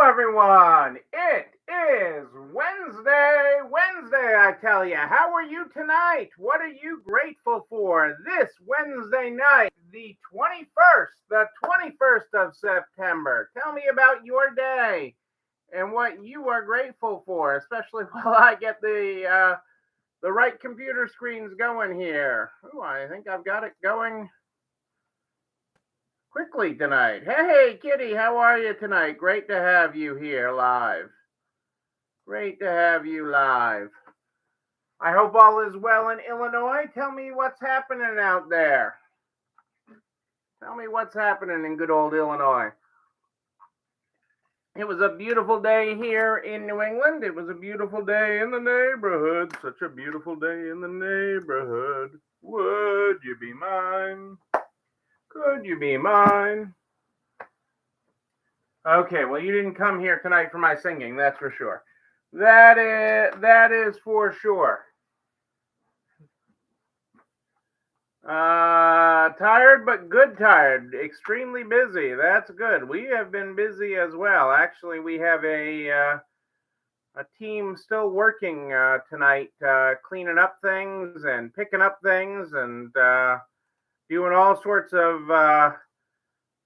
everyone. It is Wednesday, I tell you. How are you tonight? What are you grateful for this Wednesday night, the 21st of September? Tell me about your day and what you are grateful for, especially while I get the right computer screens going here. Oh, I think I've got it going quickly tonight. Hey, Kitty, how are you tonight? Great to have you here live. Great to have you live. I hope all is well in Illinois. Tell me what's happening out there. Tell me what's happening in good old Illinois. It was a beautiful day here in New England. It was a beautiful day in the neighborhood. Such a beautiful day in the neighborhood. Would you be mine? Could you be mine? Okay, well, you didn't come here tonight for my singing, that's for sure. That is for sure. Tired, but good tired. Extremely busy. That's good. We have been busy as well. Actually, we have a team still working tonight, cleaning up things and picking up things and doing all sorts of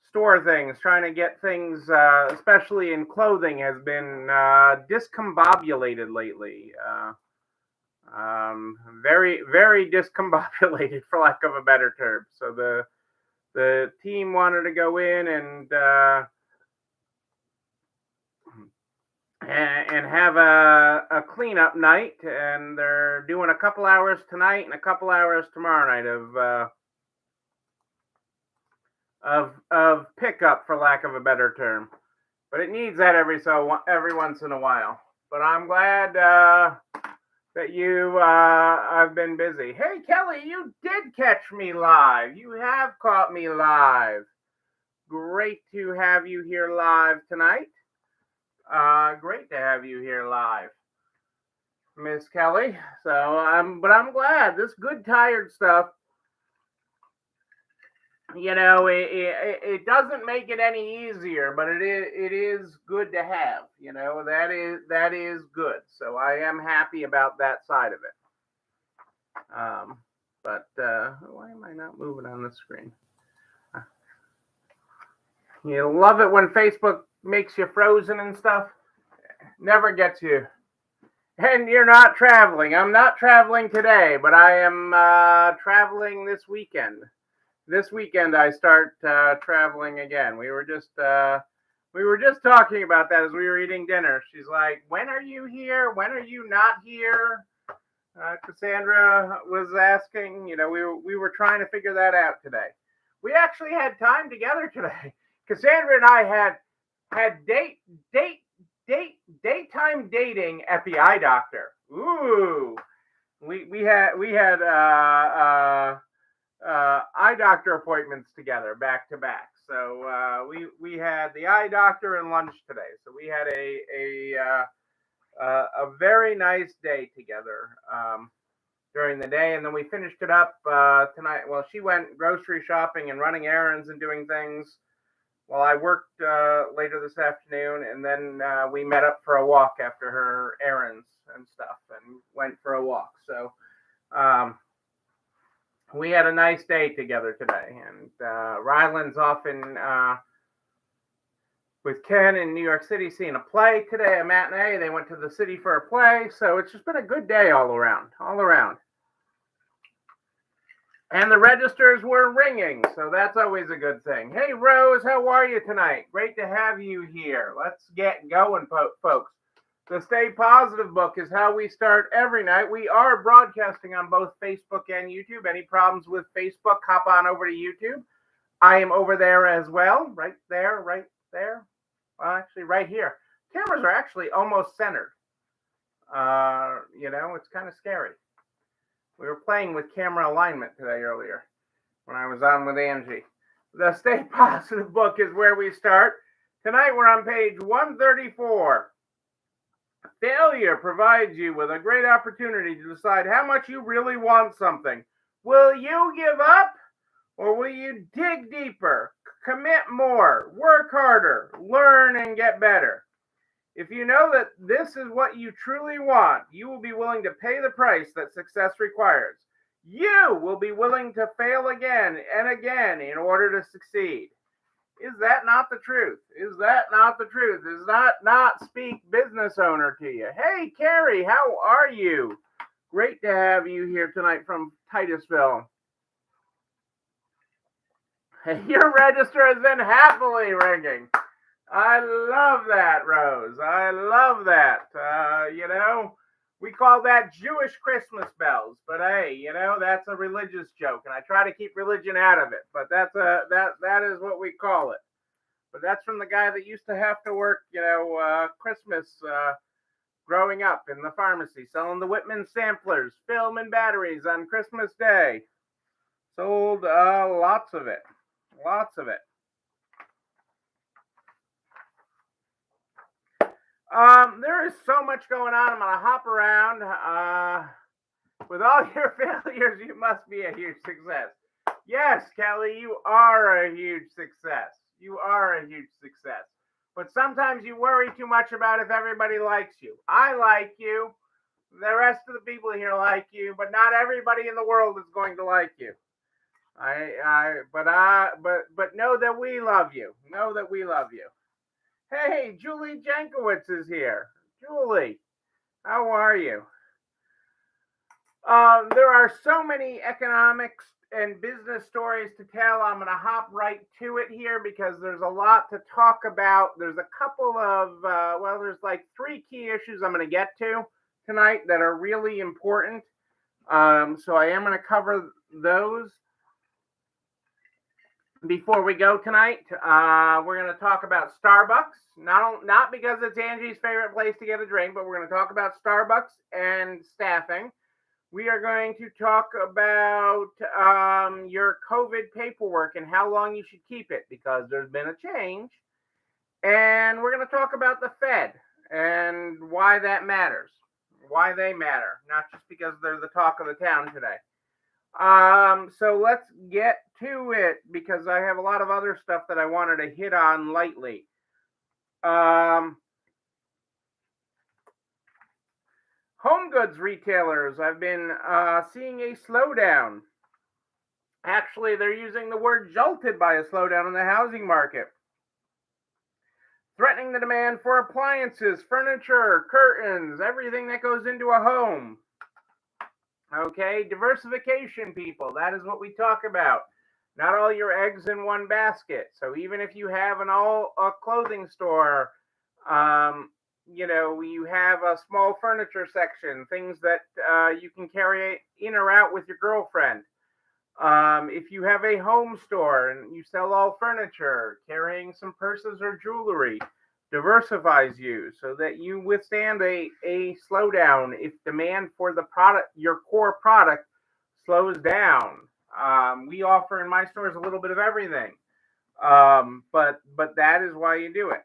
store things, trying to get things, especially in clothing, has been discombobulated lately. Very, very discombobulated, for lack of a better term. So the team wanted to go in and have a cleanup night, and they're doing a couple hours tonight and a couple hours tomorrow night of pickup, for lack of a better term. But it needs that every once in a while. But I'm glad that you have been busy. Hey, Kelly, you did catch me live. You have caught me live. Great to have you here live tonight. Great to have you here live, Miss Kelly. So but I'm glad. This good tired stuff, you know, it doesn't make it any easier, but it is good to have. You know, that is good. So I am happy about that side of it. But why am I not moving on the screen? You love it when Facebook makes you frozen and stuff. Never gets you. And you're not traveling. I'm not traveling today, but I am traveling this weekend. This weekend I start traveling again. We were just talking about that as we were eating dinner. She's like, "When are you here? When are you not here?" Cassandra was asking. You know, we were trying to figure that out today. We actually had time together today. Cassandra and I had daytime dating at the eye doctor. Ooh, we had eye doctor appointments together back to back. So we had the eye doctor and lunch today. So we had a very nice day together during the day, and then we finished it up tonight. Well, she went grocery shopping and running errands and doing things while I worked later this afternoon, and then we met up for a walk after her errands and stuff, and went for a walk. So we had a nice day together today, and Ryland's off with Ken in New York City seeing a play today, a matinee. They went to the city for a play, so it's just been a good day all around. And the registers were ringing, so that's always a good thing. Hey, Rose, how are you tonight? Great to have you here. Let's get going, folks. The Stay Positive book is how we start every night. We are broadcasting on both Facebook and YouTube. Any problems with Facebook, hop on over to YouTube. I am over there as well. Right there. Well, actually, right here. Cameras are actually almost centered. You know, it's kind of scary. We were playing with camera alignment today earlier when I was on with Angie. The Stay Positive book is where we start. Tonight we're on page 134. Failure provides you with a great opportunity to decide how much you really want something. Will you give up, or will you dig deeper, commit more, work harder, learn and get better? If you know that this is what you truly want, you will be willing to pay the price that success requires. You will be willing to fail again and again in order to succeed. Is that not the truth? Is that not the truth? Is that not speak business owner to you? Hey, Carrie, how are you? Great to have you here tonight from Titusville. Your register has been happily ringing. I love that, Rose. I love that. We call that Jewish Christmas bells, but hey, that's a religious joke, and I try to keep religion out of it. But that is what we call it. But that's from the guy that used to have to work, Christmas growing up in the pharmacy, selling the Whitman samplers, film, and batteries on Christmas Day. Sold lots of it. Lots of it. There is so much going on. I'm going to hop around. With all your failures, you must be a huge success. Yes, Kelly, you are a huge success. You are a huge success. But sometimes you worry too much about if everybody likes you. I like you. The rest of the people here like you, but not everybody in the world is going to like you. But know that we love you. Know that we love you. Hey, Julie Jankowitz is here. Julie, how are you? There are so many economics and business stories to tell. I'm going to hop right to it here because there's a lot to talk about. There's a couple of, there's like 3 key issues I'm going to get to tonight that are really important. So I am going to cover those. Before we go tonight, we're going to talk about Starbucks. Not because it's Angie's favorite place to get a drink, but we're going to talk about Starbucks and staffing. We are going to talk about your COVID paperwork and how long you should keep it because there's been a change. And we're going to talk about the Fed and why that matters, why they matter, not just because they're the talk of the town today. So let's get to it because I have a lot of other stuff that I wanted to hit on lightly. Home goods retailers, I've been seeing a slowdown. Actually, they're using the word jolted by a slowdown in the housing market. Threatening the demand for appliances, furniture, curtains, everything that goes into a home. Okay, diversification, people. That is what we talk about. Not all your eggs in one basket. So even if you have a clothing store, you have a small furniture section, things that you can carry in or out with your girlfriend. If you have a home store and you sell all furniture, carrying some purses or jewelry diversifies you so that you withstand a slowdown if demand for the product, your core product, slows down. We offer in my stores a little bit of everything, but that is why you do it.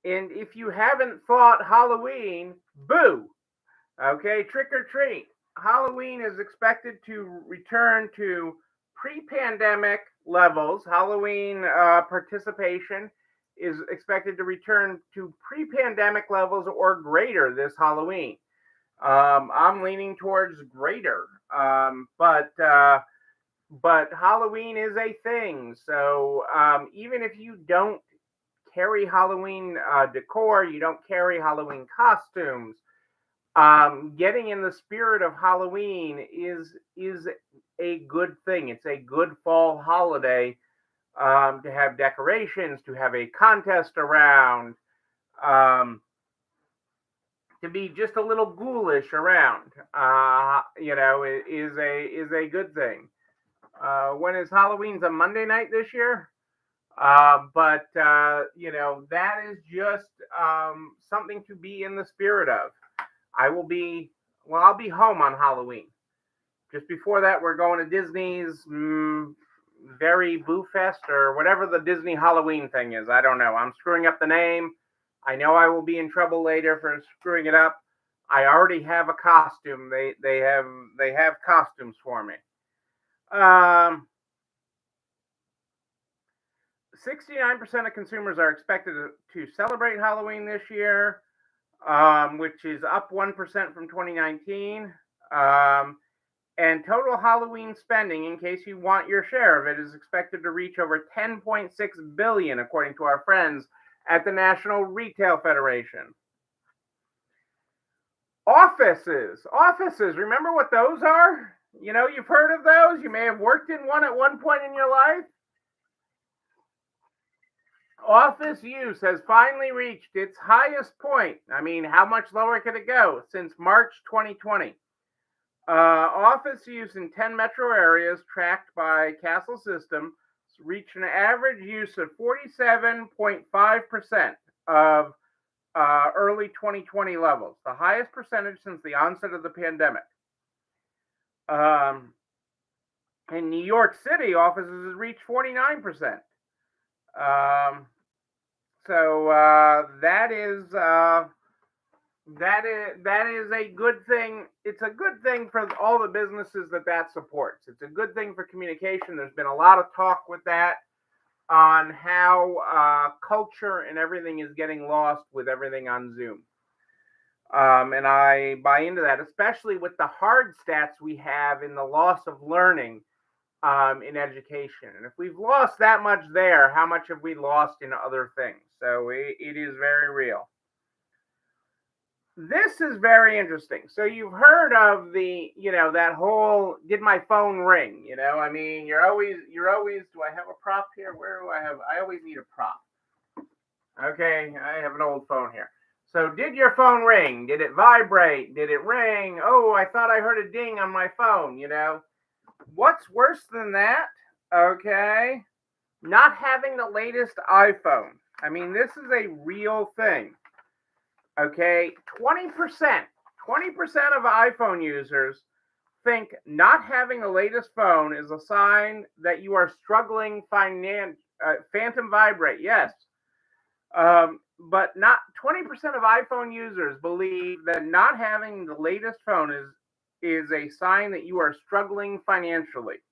And if you haven't thought Halloween, boo. Okay, trick or treat. Halloween is expected to return to pre-pandemic levels. Halloween participation is expected to return to pre-pandemic levels or greater this Halloween. I'm leaning towards greater, but Halloween is a thing. So even if you don't carry Halloween decor, you don't carry Halloween costumes, getting in the spirit of Halloween is a good thing. It's a good fall holiday to have decorations, to have a contest around, to be just a little ghoulish around. Is a good thing. When is Halloween's a Monday night this year? But that is just something to be in the spirit of. I'll be home on Halloween. Just before that, we're going to Disney's Very Boo Fest or whatever the Disney Halloween thing is. I don't know. I'm screwing up the name. I know I will be in trouble later for screwing it up. I already have a costume. They have costumes for me. 69% of consumers are expected to celebrate Halloween this year, which is up 1% from 2019. And total Halloween spending, in case you want your share of it, is expected to reach over $10.6 billion, according to our friends at the National Retail Federation. Offices. Remember what those are? You know, you've heard of those. You may have worked in one at one point in your life. Office use has finally reached its highest point. I mean, how much lower could it go? Since March 2020. Office use in 10 metro areas tracked by Castle System reached an average use of 47.5% of early 2020 levels, the highest percentage since the onset of the pandemic. In New York City, offices have reached 49%. That is a good thing. It's a good thing for all the businesses that supports. It's a good thing for communication. There's been a lot of talk with that on how culture and everything is getting lost with everything on Zoom. And I buy into that, especially with the hard stats we have in the loss of learning in education. And if we've lost that much there, how much have we lost in other things? So it is very real. This is very interesting. So you've heard of that whole, did my phone ring? I mean, you're always, do I have a prop here? I always need a prop. Okay, I have an old phone here. So did your phone ring? Did it vibrate? Did it ring? Oh, I thought I heard a ding on my phone, What's worse than that? Okay, not having the latest iPhone. I mean, this is a real thing. Okay, 20% of iPhone users think not having the latest phone is a sign that you are struggling phantom vibrate, yes. But not 20% of iPhone users believe that not having the latest phone is a sign that you are struggling financially.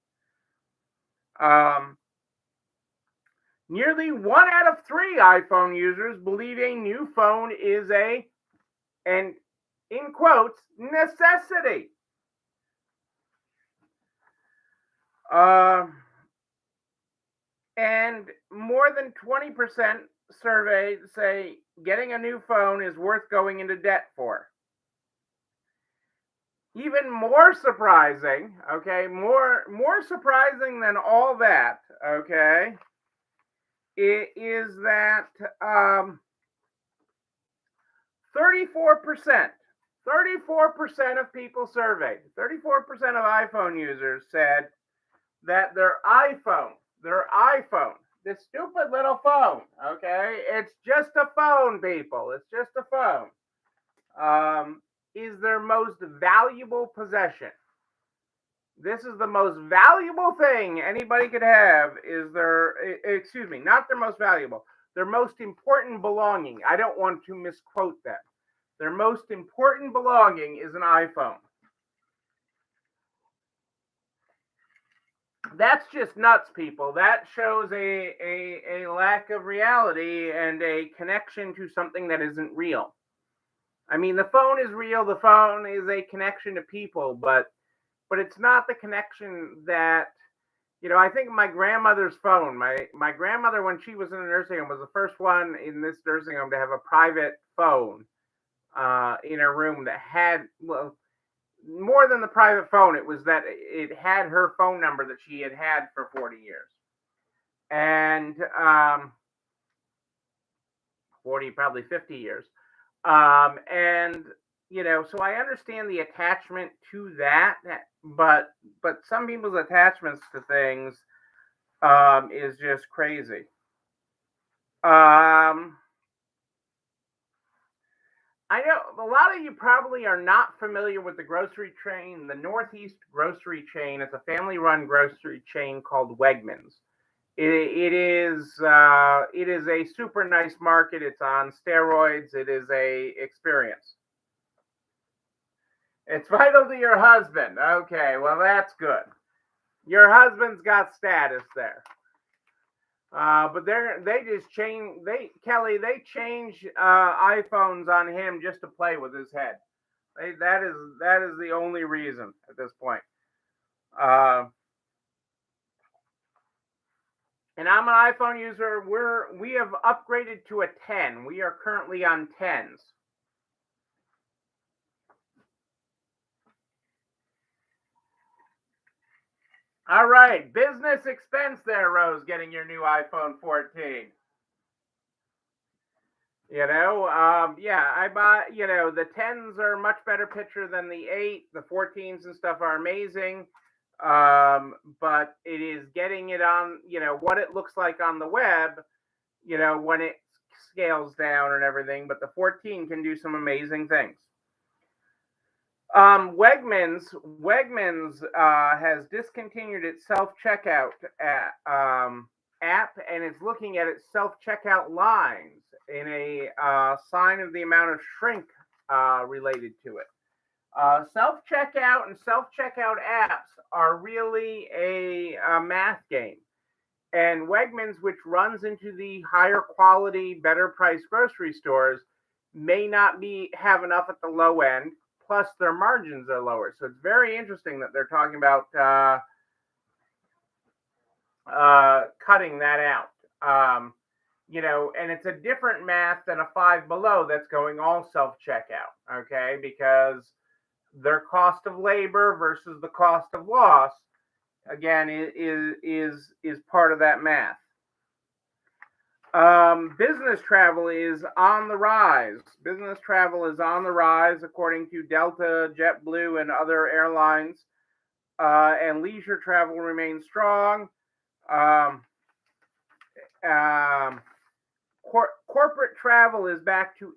Nearly 1 out of 3 iPhone users believe a new phone is and in quotes, necessity. And more than 20% surveyed say getting a new phone is worth going into debt for. Even more surprising, okay, more surprising than all that, okay, it is that 34% of people surveyed, 34% of iPhone users said that their iPhone, this stupid little phone, okay, it's just a phone, people, it's just a phone, is their most valuable possession. This is the most valuable thing anybody could have, not their most valuable, their most important belonging. I don't want to misquote them. Their most important belonging is an iPhone. That's just nuts, people. That shows a lack of reality and a connection to something that isn't real. I mean, the phone is real. The phone is a connection to people, but it's not the connection that, I think my grandmother's phone, my grandmother, when she was in a nursing home, was the first one in this nursing home to have a private phone in her room that had, well, more than the private phone, it was that it had her phone number that she had for 40 years. And 40, probably 50 years. And, so I understand the attachment to that, but some people's attachments to things is just crazy. I know a lot of you probably are not familiar with the grocery chain, the Northeast grocery chain. It's a family-run grocery chain called Wegmans. It is a super nice market. It's on steroids. It is a experience. It's vital to your husband. Okay, well, that's good. Your husband's got status there. But they change iPhones on him just to play with his head. That is the only reason at this point. Uh, and I'm an iPhone user. We have upgraded to a 10. We are currently on 10s. All right, business expense there, Rose, getting your new iPhone 14. Yeah, I buy, the 10s are much better picture than the 8. The 14s and stuff are amazing. But it is getting it on, what it looks like on the web, when it scales down and everything. But the 14 can do some amazing things. Wegmans has discontinued its self-checkout app, and is looking at its self-checkout lines in a sign of the amount of shrink related to it. Self-checkout and self-checkout apps are really a math game. And Wegmans, which runs into the higher quality, better priced grocery stores, may not have enough at the low end. Plus, their margins are lower. So it's very interesting that they're talking about cutting that out. And it's a different math than a Five Below that's going all self checkout. Okay, because their cost of labor versus the cost of loss, again, is part of that math. Business travel is on the rise. Business travel is on the rise, according to Delta, JetBlue, and other airlines. And leisure travel remains strong. Corporate travel is back to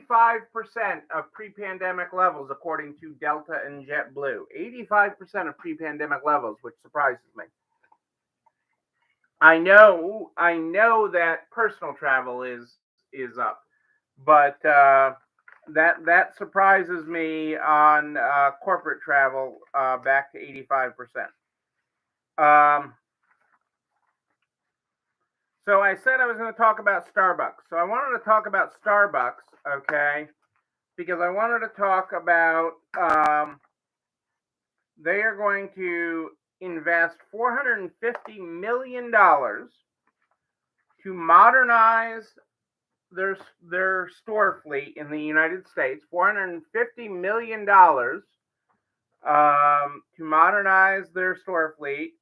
85% of pre-pandemic levels, according to Delta and JetBlue. 85% of pre-pandemic levels, which surprises me. I know that personal travel is up, but that surprises me on corporate travel back to 85%. So I said I was going to talk about Starbucks. So I wanted to talk about Starbucks, okay, because I wanted to talk about they are going to invest $450 million to modernize their store fleet in the United States. $450 million to modernize their store fleet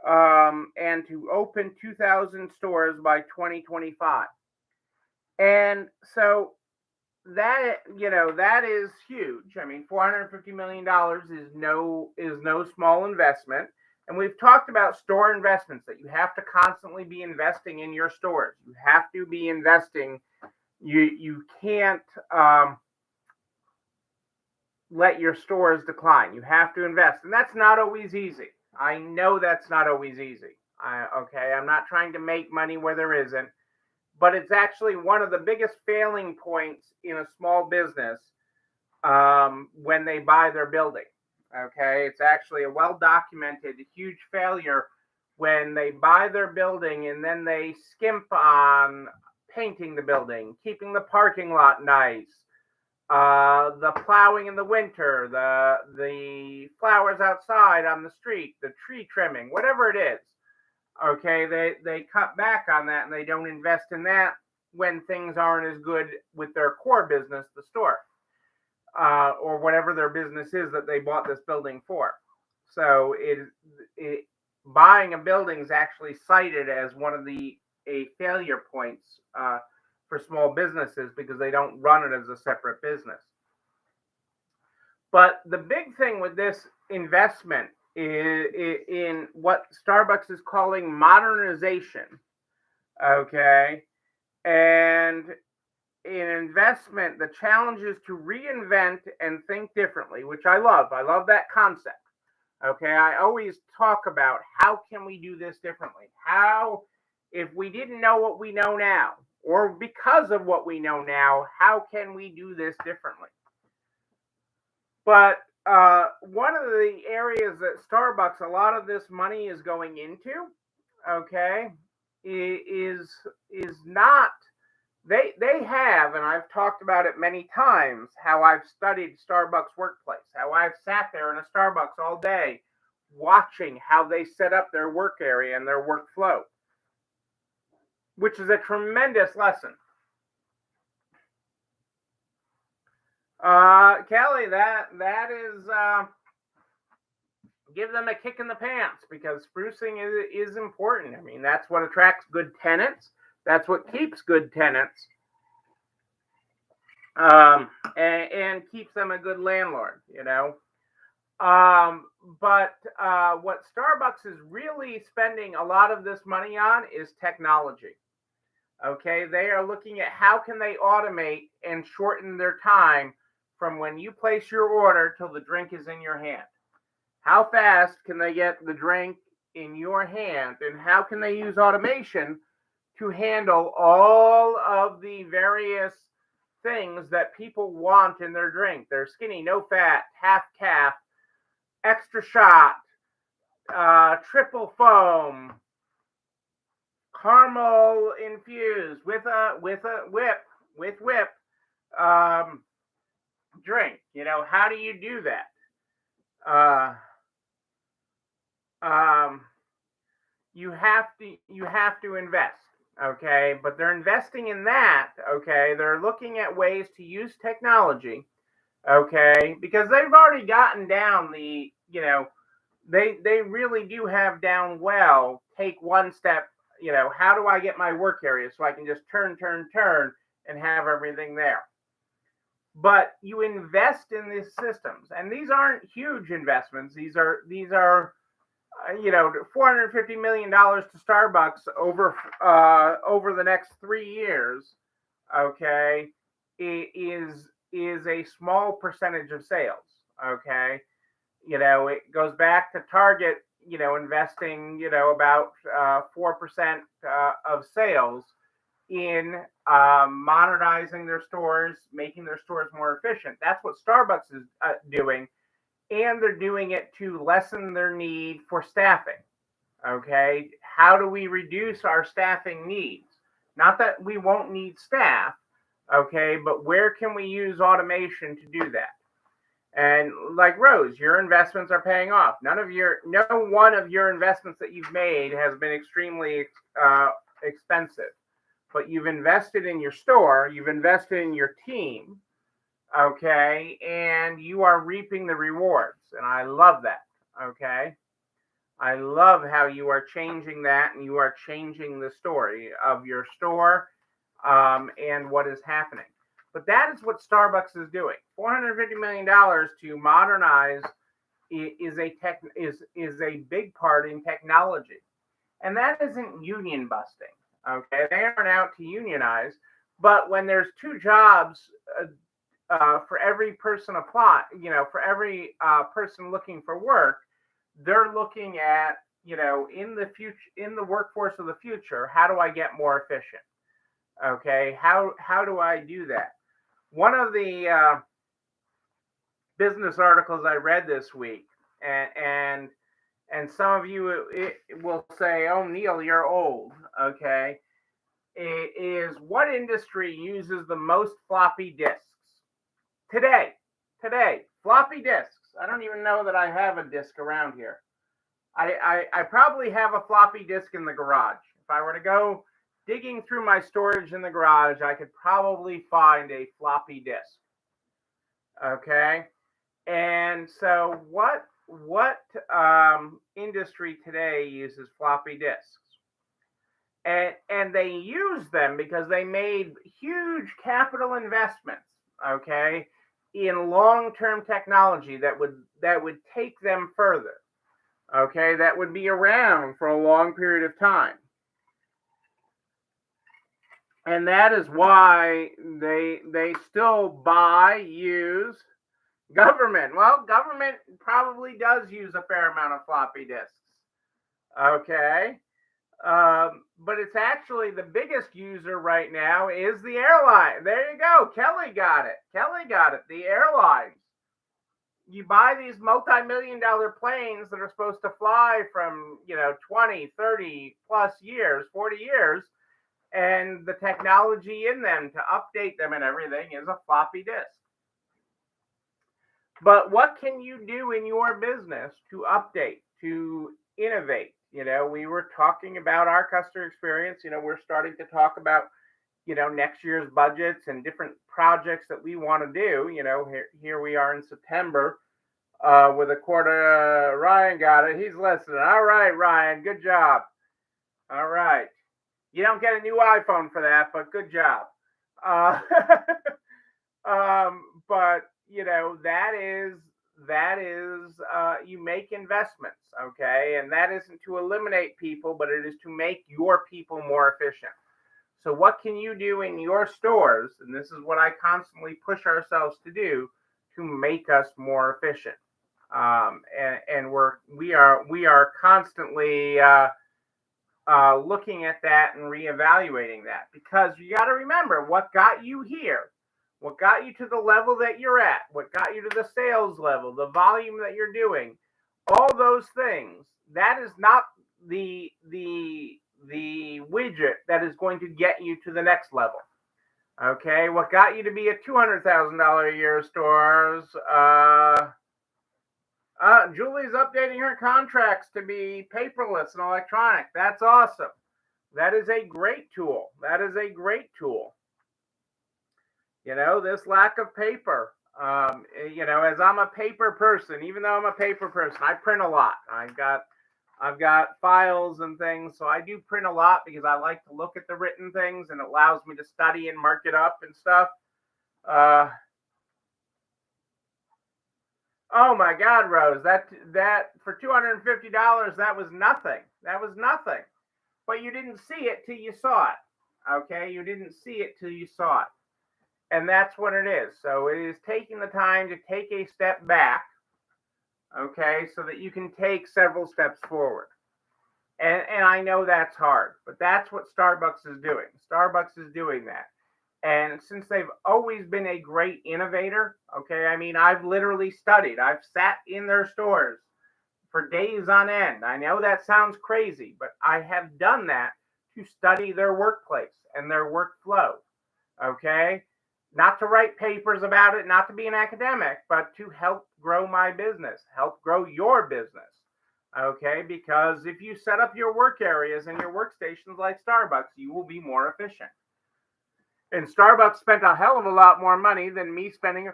and to open 2,000 stores by 2025. And so that is huge. I mean, $450 million is no small investment. And we've talked about store investments, that you have to constantly be investing in your stores. You have to be investing. You can't let your stores decline. You have to invest, and that's not always easy. I know that's not always easy. I'm not trying to make money where there isn't, but it's actually one of the biggest failing points in a small business when they buy their building. Okay, it's actually a well-documented huge failure when they buy their building and then they skimp on painting the building, keeping the parking lot nice, the plowing in the winter, the flowers outside on the street, the tree trimming, whatever it is. Okay, they cut back on that and they don't invest in that when things aren't as good with their core business, the store, or whatever their business is that they bought this building for. So buying a building is actually cited as one of a failure points for small businesses because they don't run it as a separate business. But the big thing with this investment in what Starbucks is calling modernization, okay, and in investment, the challenge is to reinvent and think differently, which I love. I love that concept. Okay, I always talk about how can we do this differently? How, if we didn't know what we know now, or because of what we know now, how can we do this differently? But one of the areas that Starbucks, a lot of this money is going into, okay, is not. They have, and I've talked about it many times, how I've studied Starbucks workplace, how I've sat there in a Starbucks all day watching how they set up their work area and their workflow, which is a tremendous lesson. Kelly, that is give them a kick in the pants, because sprucing is important. I mean, that's what attracts good tenants. That's what keeps good tenants, and keeps them a good landlord. But what Starbucks is really spending a lot of this money on is technology. Okay, they are looking at how can they automate and shorten their time from when you place your order till the drink is in your hand. How fast can they get the drink in your hand, and how can they use automation to handle all of the various things that people want in their drink? Their skinny, no fat, half calf, extra shot, triple foam, caramel infused with whip drink. How do you do that? You have to invest. Okay, but they're investing in that. Okay, they're looking at ways to use technology. Okay, because they've already gotten down they really do have down well. Take one step. How do I get my work area so I can just turn and have everything there? But you invest in these systems, and these aren't huge investments. These are $450 million to Starbucks over the next 3 years. Okay, is a small percentage of sales. Okay, it goes back to Target, investing, about 4% of sales in modernizing their stores, making their stores more efficient. That's what Starbucks is doing, and they're doing it to lessen their need for staffing. Okay, how do we reduce our staffing needs? Not that we won't need staff, okay, but where can we use automation to do that? And like Rose, your investments are paying off. No one of your investments that you've made has been extremely expensive, but you've invested in your store, you've invested in your team, okay, and you are reaping the rewards, and I love that. Okay, I love how you are changing that, and you are changing the story of your store, and what is happening. But that is what Starbucks is doing. $450 million to modernize is a big part in technology, and that isn't union busting. Okay, they aren't out to unionize, but when there's 2 jobs for every person for every person looking for work, they're looking at in the future, in the workforce of the future, how do I get more efficient? Okay, how do I do that? One of the business articles I read this week, and some of you will say, "Oh, Neil, you're old." Okay, is what industry uses the most floppy disks today? Floppy disks. I don't even know that I have a disk around here. I probably have a floppy disk in the garage. If I were to go digging through my storage in the garage, I could probably find a floppy disk. Okay, and so what industry today uses floppy disks? And they use them because they made huge capital investments. Okay, in long-term technology that would take them further. Okay, that would be around for a long period of time. And that is why they still use government. Well, government probably does use a fair amount of floppy disks. Okay, but it's actually the biggest user right now is the airline. There you go. Kelly got it. The airlines. You buy these multi-million-dollar planes that are supposed to fly from 20, 30 plus years, 40 years, and the technology in them to update them and everything is a floppy disk. But what can you do in your business to update, to innovate? We were talking about our customer experience. We're starting to talk about next year's budgets and different projects that we want to do. Here we are in September with a quarter. Ryan got it. He's listening. All right, Ryan, good job. All right. You don't get a new iPhone for that, but good job. Uh, but that is you make investments, okay, and that isn't to eliminate people, but it is to make your people more efficient. So what can you do in your stores? And this is what I constantly push ourselves to do to make us more efficient. And we are constantly looking at that and reevaluating that, because you got to remember what got you here, what got you to the level that you're at, what got you to the sales level, the volume that you're doing, all those things. That is not the widget that is going to get you to the next level. Okay, what got you to be a $200,000 a year stores? Julie's updating her contracts to be paperless and electronic. That's awesome. That is a great tool. That is a great tool. This lack of paper. As I'm a paper person, even though I'm a paper person, I print a lot. I've got files and things, so I do print a lot because I like to look at the written things, and it allows me to study and mark it up and stuff. Oh my God, Rose, that for $250, that was nothing. That was nothing. But you didn't see it till you saw it. Okay, you didn't see it till you saw it, and that's what it is. So it is taking the time to take a step back. Okay, so that you can take several steps forward. And I know that's hard, but that's what Starbucks is doing. Starbucks is doing that. And since they've always been a great innovator, okay, I mean, I've literally studied. I've sat in their stores for days on end. I know that sounds crazy, but I have done that to study their workplace and their workflow, okay? Not to write papers about it, not to be an academic, but to help grow my business, help grow your business, okay? Because if you set up your work areas and your workstations like Starbucks, you will be more efficient. And Starbucks spent a hell of a lot more money than me spending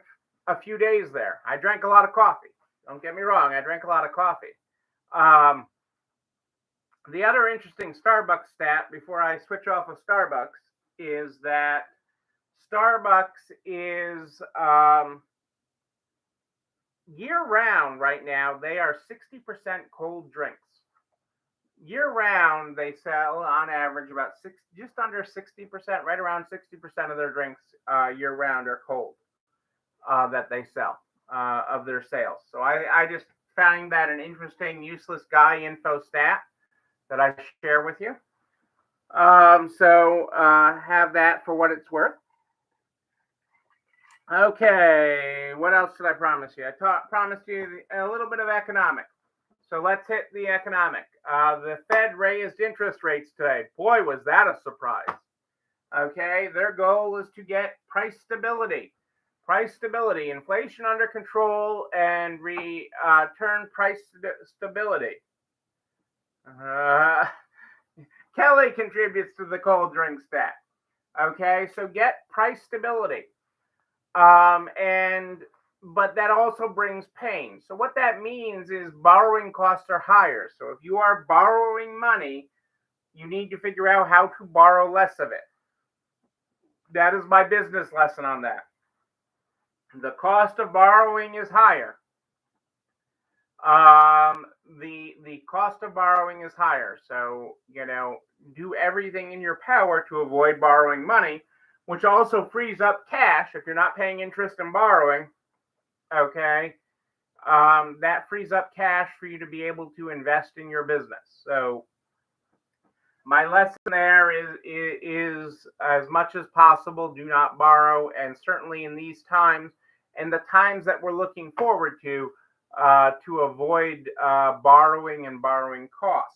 a few days there. I drank a lot of coffee. Don't get me wrong, I drank a lot of coffee. The other interesting Starbucks stat before I switch off of Starbucks is that Starbucks is year-round right now, they are 60% cold drinks. Year-round, they sell on average about just under 60%, right around 60% of their drinks year-round are cold that they sell of their sales. So I just found that an interesting, useless guy info stat that I share with you. So have that for what it's worth. Okay, what else did I promise you? I promised you a little bit of economic. So let's hit the economic. The Fed raised interest rates today. Boy, was that a surprise. Okay, their goal is to get price stability. Price stability, inflation under control, and return price stability. Kelly contributes to the cold drink stat. Okay, so get price stability. But that also brings pain. So what that means is borrowing costs are higher. So if you are borrowing money, you need to figure out how to borrow less of it. That is my business lesson on that. The cost of borrowing is higher. The cost of borrowing is higher. So, do everything in your power to avoid borrowing money, which also frees up cash if you're not paying interest and borrowing. Okay, that frees up cash for you to be able to invest in your business. So my lesson there is as much as possible, do not borrow. And certainly in these times, and the times that we're looking forward to avoid borrowing and borrowing costs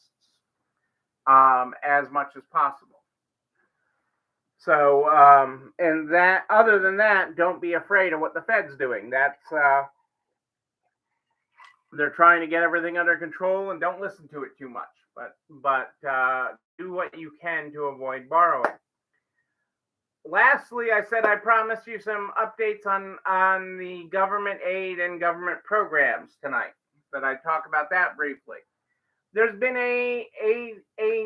as much as possible. So, and that, other than that, don't be afraid of what the Fed's doing. They're trying to get everything under control, and don't listen to it too much. But do what you can to avoid borrowing. Lastly, I said I promised you some updates on the government aid and government programs tonight. That I'd talk about that briefly. There's been a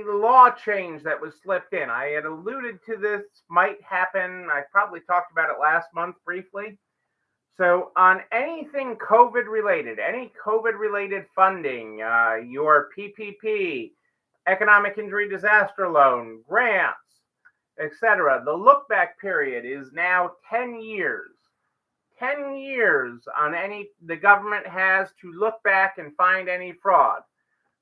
law change that was slipped in. I had alluded to this might happen. I probably talked about it last month briefly. So on anything COVID related, any COVID related funding, your PPP, economic injury disaster loan, grants, etc., the look back period is now 10 years. 10 years on the government has to look back and find any fraud.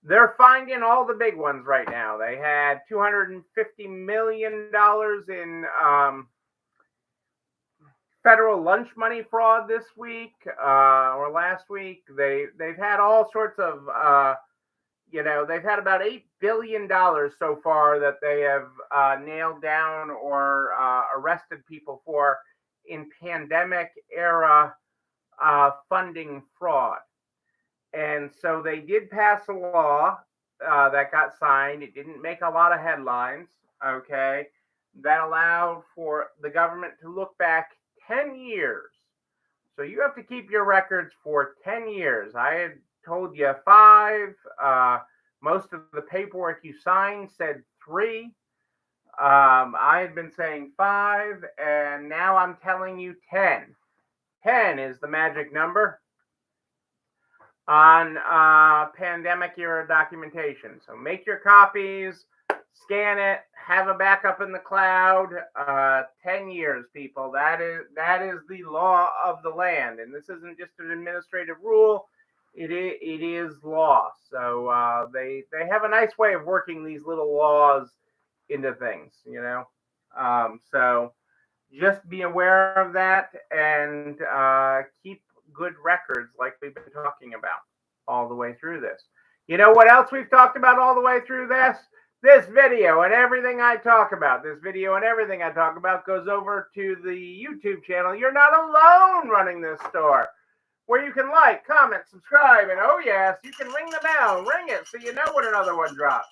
They're finding all the big ones right now. They had $250 million in federal lunch money fraud this week or last week. They've had all sorts of, they've had about $8 billion so far that they have nailed down or arrested people for in pandemic era funding fraud. And so they did pass a law that got signed. It didn't make a lot of headlines, okay, that allowed for the government to look back 10 years. So you have to keep your records for 10 years. I had told you 5. Most of the paperwork you signed said 3. I had been saying 5, and now I'm telling you 10. 10 is the magic number on pandemic era documentation. So make your copies, scan it, have a backup in the cloud. 10 years, people. That is the law of the land, and this isn't just an administrative rule. It is law. So they have a nice way of working these little laws into things, so just be aware of that and keep good records like we've been talking about all the way through this. You know what else we've talked about all the way through this? This video and everything I talk about. This video and everything I talk about goes over to the YouTube channel. You're Not Alone Running This Store, where you can like, comment, subscribe, and oh yes, you can ring the bell, ring it so you know when another one drops.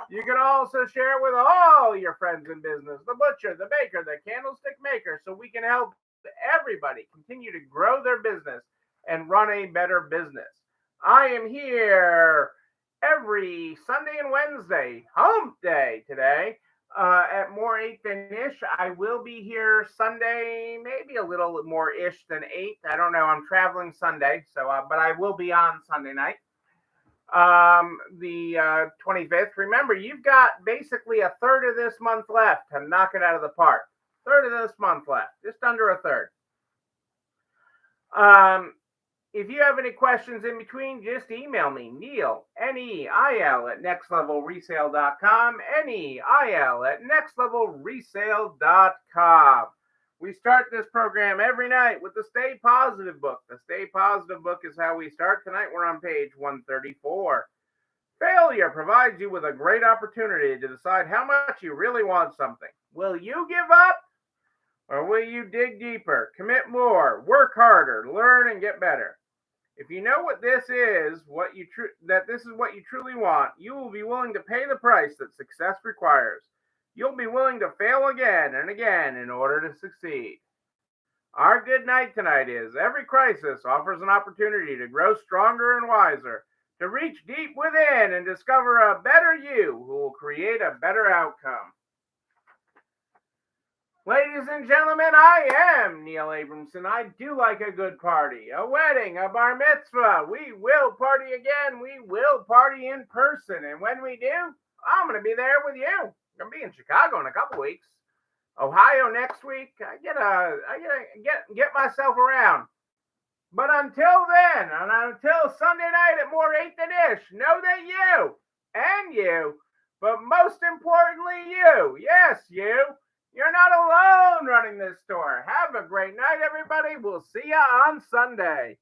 You can also share it with all your friends in business, the butcher, the baker, the candlestick maker, so we can help everybody continue to grow their business and run a better business. I am here every Sunday and Wednesday, hump day today, at more 8 than ish. I will be here Sunday, maybe a little more ish than 8. I don't know. I'm traveling Sunday, so but I will be on Sunday night. The 25th. Remember, you've got basically a third of this month left to knock it out of the park. Third of this month left, just under a third. If you have any questions in between, just email me, Neil, Neil, at nextlevelresale.com, Neil at nextlevelresale.com. We start this program every night with the Stay Positive book. The Stay Positive book is how we start. Tonight we're on page 134. Failure provides you with a great opportunity to decide how much you really want something. Will you give up? Or will you dig deeper, commit more, work harder, learn, and get better? If you know what this is, that this is what you truly want, you will be willing to pay the price that success requires. You'll be willing to fail again and again in order to succeed. Our good night tonight is every crisis offers an opportunity to grow stronger and wiser, to reach deep within and discover a better you who will create a better outcome. Ladies and gentlemen, I am Neil Abramson. I do like a good party, a wedding, a bar mitzvah. We will party again. We will party in person. And when we do, I'm going to be there with you. I'm going to be in Chicago in a couple weeks. Ohio next week. I gotta get myself around. But until then, and until Sunday night at more 8 than ish, know that you, but most importantly you, yes, you're not alone running this store. Have a great night, everybody. We'll see you on Sunday.